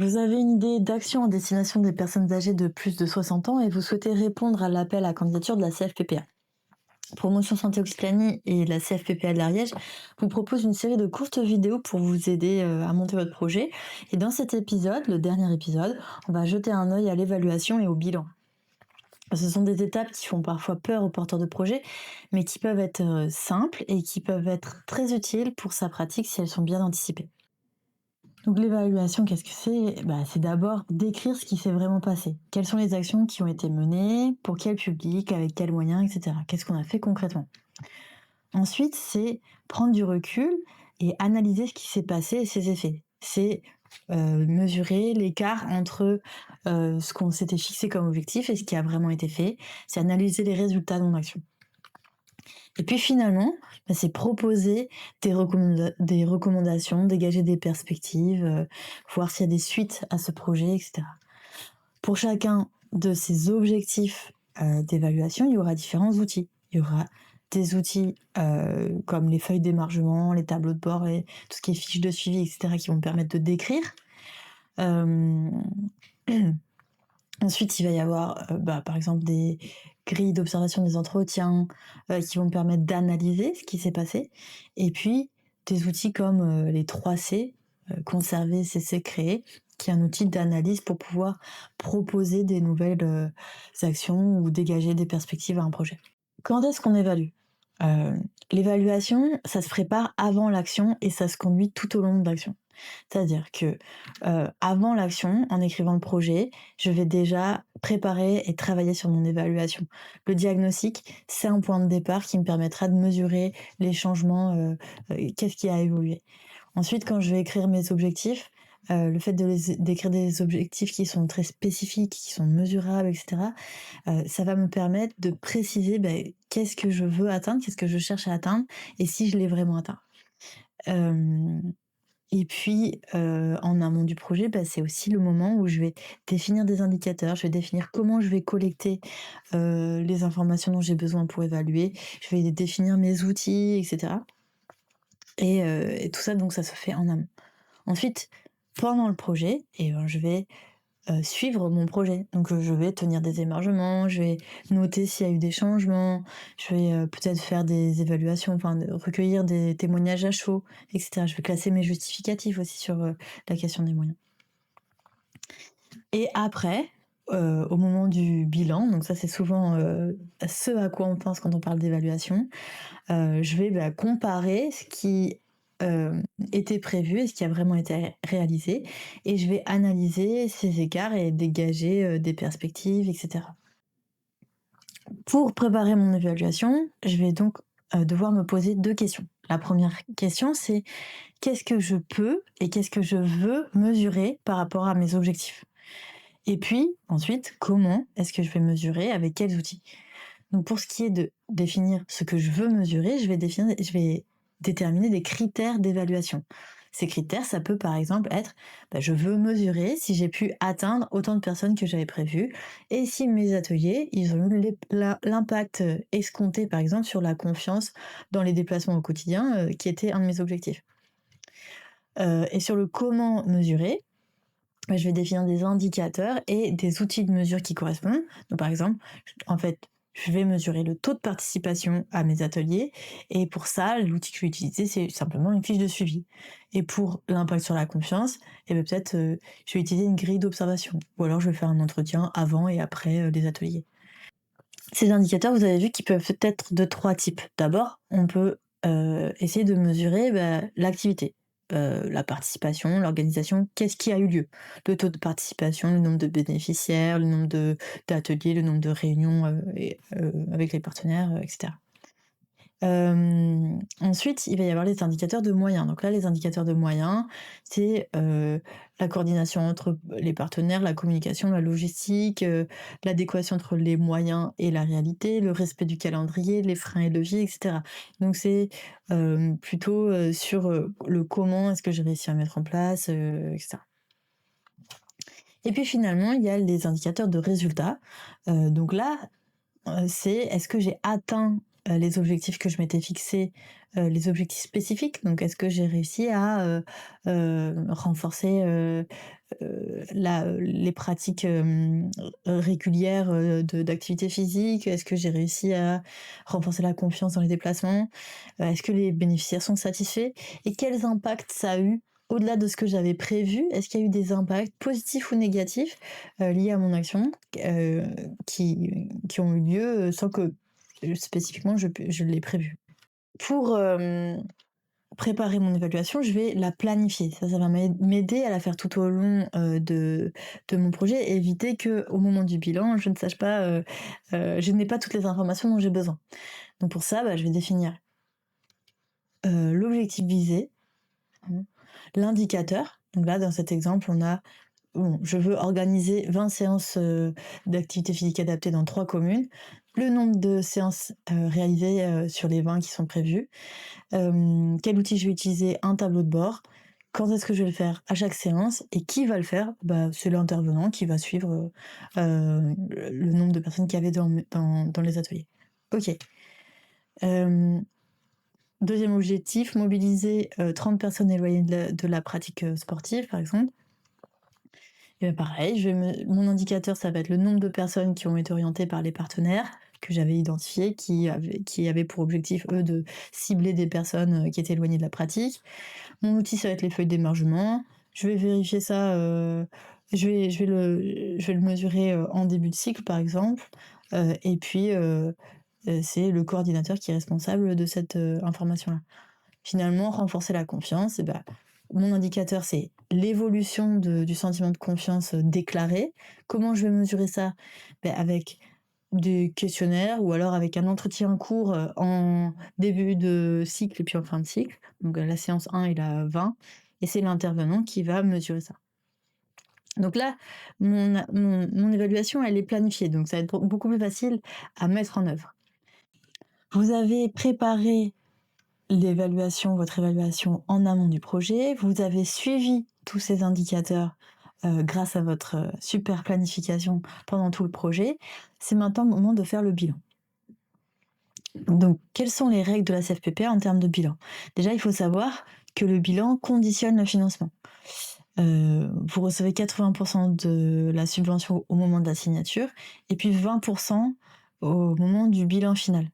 Vous avez une idée d'action à destination des personnes âgées de plus de 60 ans et vous souhaitez répondre à l'appel à candidature de la CFPPA. Promotion Santé Occitanie et la CFPPA de l'Ariège vous proposent une série de courtes vidéos pour vous aider à monter votre projet. Et dans cet épisode, le dernier épisode, on va jeter un œil à l'évaluation et au bilan. Ce sont des étapes qui font parfois peur aux porteurs de projets, mais qui peuvent être simples et qui peuvent être très utiles pour sa pratique si elles sont bien anticipées. Donc l'évaluation, qu'est-ce que c'est? C'est d'abord décrire ce qui s'est vraiment passé. Quelles sont les actions qui ont été menées, pour quel public, avec quels moyens, etc. Qu'est-ce qu'on a fait concrètement? Ensuite, c'est prendre du recul et analyser ce qui s'est passé et ses effets. C'est mesurer l'écart entre ce qu'on s'était fixé comme objectif et ce qui a vraiment été fait. C'est analyser les résultats de mon action. Et puis finalement, c'est proposer des recommandations, dégager des perspectives, voir s'il y a des suites à ce projet, etc. Pour chacun de ces objectifs d'évaluation, il y aura différents outils. Il y aura des outils comme les feuilles d'émargement, les tableaux de bord, et tout ce qui est fiches de suivi, etc., qui vont permettre de décrire. Euh, Ensuite, il va y avoir, par exemple, des grilles d'observation des entretiens qui vont me permettre d'analyser ce qui s'est passé. Et puis, des outils comme les 3C, conserver, cesser, créer, qui est un outil d'analyse pour pouvoir proposer des nouvelles actions ou dégager des perspectives à un projet. Quand est-ce qu'on évalue? L'évaluation, ça se prépare avant l'action et ça se conduit tout au long de l'action. C'est-à-dire que avant l'action, en écrivant le projet, je vais déjà préparer et travailler sur mon évaluation. Le diagnostic, c'est un point de départ qui me permettra de mesurer les changements, qu'est-ce qui a évolué. Ensuite, quand je vais écrire mes objectifs, le fait d'écrire des objectifs qui sont très spécifiques, qui sont mesurables, etc., ça va me permettre de préciser qu'est-ce que je veux atteindre, qu'est-ce que je cherche à atteindre et si je l'ai vraiment atteint. Hem Et puis, en amont du projet, c'est aussi le moment où je vais définir des indicateurs, je vais définir comment je vais collecter, les informations dont j'ai besoin pour évaluer. Je vais définir mes outils, et cetera. Et tout ça, donc ça se fait en amont. Ensuite, pendant le projet, je vais suivre mon projet. Donc je vais tenir des émargements, je vais noter s'il y a eu des changements, je vais peut-être faire des évaluations, recueillir des témoignages à chaud, etc. Je vais classer mes justificatifs aussi sur la question des moyens. Et après, au moment du bilan, donc ça c'est souvent ce à quoi on pense quand on parle d'évaluation, je vais comparer ce qui était prévu et ce qui a vraiment été réalisé, et je vais analyser ces écarts et dégager des perspectives, etc. Pour préparer mon évaluation, je vais donc devoir me poser 2 questions. La première question, c'est: qu'est-ce que je peux et qu'est-ce que je veux mesurer par rapport à mes objectifs? Et puis ensuite, comment est-ce que je vais mesurer, avec quels outils? Donc pour ce qui est de définir ce que je veux mesurer, je vais déterminer des critères d'évaluation. Ces critères, ça peut par exemple être, je veux mesurer si j'ai pu atteindre autant de personnes que j'avais prévu et si mes ateliers, ils ont eu l'impact escompté par exemple sur la confiance dans les déplacements au quotidien, qui était un de mes objectifs. Et sur le comment mesurer, je vais définir des indicateurs et des outils de mesure qui correspondent. Donc, par exemple, je vais mesurer le taux de participation à mes ateliers, et pour ça, l'outil que je vais utiliser, c'est simplement une fiche de suivi. Et pour l'impact sur la confiance, peut-être je vais utiliser une grille d'observation, ou alors je vais faire un entretien avant et après les ateliers. Ces indicateurs, vous avez vu qu'ils peuvent être de 3 types. D'abord, on peut essayer de mesurer l'activité, la participation, l'organisation, qu'est-ce qui a eu lieu? Le taux de participation, le nombre de bénéficiaires, le nombre d'ateliers, le nombre de réunions avec les partenaires, etc. Ensuite, il va y avoir les indicateurs de moyens. Donc là, les indicateurs de moyens, c'est la coordination entre les partenaires, la communication, la logistique, l'adéquation entre les moyens et la réalité, le respect du calendrier, les freins et leviers, etc. Donc c'est plutôt sur le comment est-ce que j'ai réussi à mettre en place, etc. Et puis finalement, il y a les indicateurs de résultats. Donc là, c'est est-ce que j'ai atteint les objectifs que je m'étais fixés, les objectifs spécifiques? Donc est-ce que j'ai réussi à renforcer les pratiques, régulières, d'activité physique? Est-ce que j'ai réussi à renforcer la confiance dans les déplacements? Est-ce que les bénéficiaires sont satisfaits? Et quels impacts ça a eu au-delà de ce que j'avais prévu? Est-ce qu'il y a eu des impacts positifs ou négatifs, liés à mon action, qui ont eu lieu, sans que, spécifiquement je l'ai prévu? Pour, préparer mon évaluation, je vais la planifier. Ça va m'aider à la faire tout au long, de mon projet et éviter qu'au moment du bilan, je ne sache pas, je n'ai pas toutes les informations dont j'ai besoin. Donc pour ça, je vais définir, l'objectif visé, mmh, l'indicateur. Donc là, dans cet exemple, bon, je veux organiser 20 séances, d'activité physique adaptée dans 3 communes. Le nombre de séances, réalisées, sur les 20 qui sont prévues. Quel outil je vais utiliser? Un tableau de bord. Quand est-ce que je vais le faire? À chaque séance. Et qui va le faire? C'est l'intervenant qui va suivre, le nombre de personnes qu'il y avait dans les ateliers. OK. Hem, 2e objectif, mobiliser, 30 personnes éloignées de la pratique, sportive, par exemple. Et pareil, mon indicateur, ça va être le nombre de personnes qui ont été orientées par les partenaires que j'avais identifiés, qui avaient pour objectif, eux, de cibler des personnes, qui étaient éloignées de la pratique. Mon outil, ça va être les feuilles d'émargement. Je vais vérifier ça, je vais le mesurer, en début de cycle, par exemple, et puis, c'est le coordinateur qui est responsable de cette, information-là. Finalement, renforcer la confiance, mon indicateur, c'est l'évolution du sentiment de confiance, déclaré. Comment je vais mesurer ça? Avec des questionnaires ou alors avec un entretien court, en début de cycle et puis en fin de cycle. Donc, la séance 1 et la 20 et c'est l'intervenant qui va mesurer ça. Donc là, mon évaluation, elle est planifiée, donc ça va être beaucoup plus facile à mettre en œuvre. Vous avez préparé votre évaluation en amont du projet, vous avez suivi tous ces indicateurs, grâce à votre, super planification pendant tout le projet. C'est maintenant le moment de faire le bilan. Donc, quelles sont les règles de la CFPPA en termes de bilan? Déjà, il faut savoir que le bilan conditionne le financement. Vous recevez 80% de la subvention au moment de la signature et puis 20% au moment du bilan final.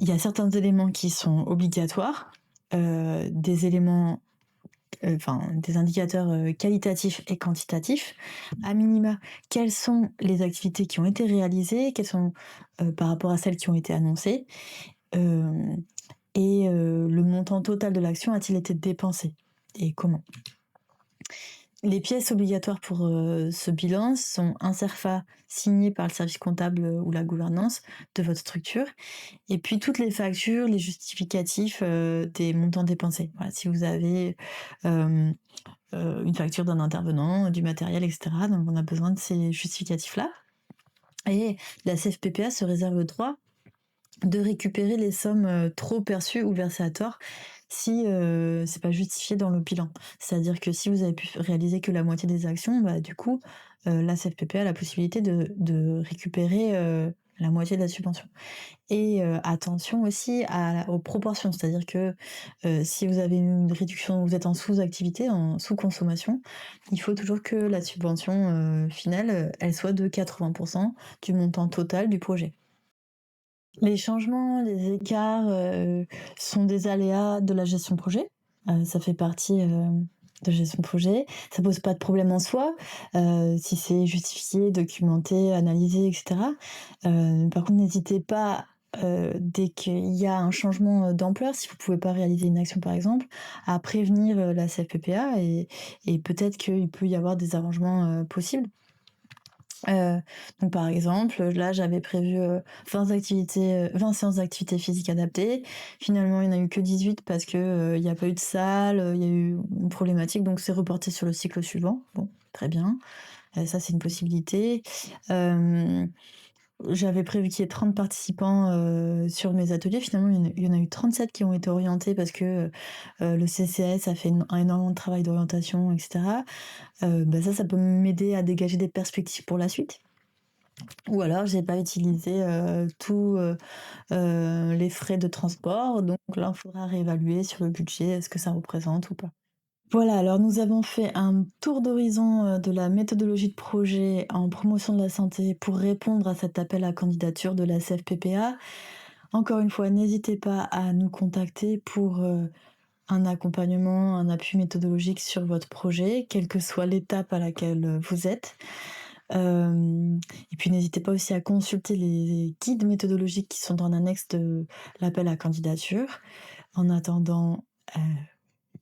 Il y a certains éléments qui sont obligatoires, des éléments, des indicateurs, qualitatifs et quantitatifs. À minima, quelles sont les activités qui ont été réalisées? Quelles sont, par rapport à celles qui ont été annoncées? Hem et le montant total de l'action a-t-il été dépensé et comment? Les pièces obligatoires pour, ce bilan sont un CERFA signé par le service comptable, ou la gouvernance de votre structure et puis toutes les factures, les justificatifs, des montants dépensés. Voilà, si vous avez, hem, une facture d'un intervenant, du matériel et cetera, donc on a besoin de ces justificatifs-là et la CFPPA se réserve le droit de récupérer les sommes, trop perçues ou versées à tort si, c'est pas justifié dans le bilan. C'est-à-dire que si vous avez pu réaliser que la moitié des actions, du coup, la CFPP a la possibilité de récupérer, la moitié de la subvention et attention aussi aux proportions. C'est-à-dire que, si vous avez une réduction, vous êtes en sous-activité, en sous-consommation, il faut toujours que la subvention, finale, elle soit de 80% du montant total du projet. Les changements, les écarts, sont des aléas de la gestion de projet. Ça fait partie, de gestion de projet. Ça pose pas de problème en soi, si c'est justifié, documenté, analysé et cetera. Par contre, n'hésitez pas, dès qu'il y a un changement, d'ampleur, si vous pouvez pas réaliser une action par exemple, à prévenir, la CFPPA et peut-être qu'il peut y avoir des arrangements, possibles. Heu, donc par exemple, là j'avais prévu, 20 séances d'activité physique adaptée. Finalement, il n'y en a eu que 18 parce que, il y a pas eu de salle, il y a eu une problématique, donc c'est reporté sur le cycle suivant. Bon, très bien, ça c'est une possibilité. Hem J'avais prévu qu'il y ait 30 participants, sur mes ateliers. Finalement, il y en a eu 37 qui ont été orientés parce que, le CCAS a fait énormément de travail d'orientation et cetera. Ça peut m'aider à dégager des perspectives pour la suite. Ou alors j'ai pas utilisé, tous, les frais de transport, donc là, il faudra réévaluer sur le budget, ce que ça représente ou pas. Voilà, alors nous avons fait un tour d'horizon, de la méthodologie de projet en promotion de la santé pour répondre à cet appel à candidature de la CFPPA. Encore une fois, n'hésitez pas à nous contacter pour, un accompagnement, un appui méthodologique sur votre projet, quelle que soit l'étape à laquelle, vous êtes. Et puis n'hésitez pas aussi à consulter les guides méthodologiques qui sont en annexe de l'appel à candidature. En attendant,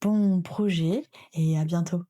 bon projet et à bientôt.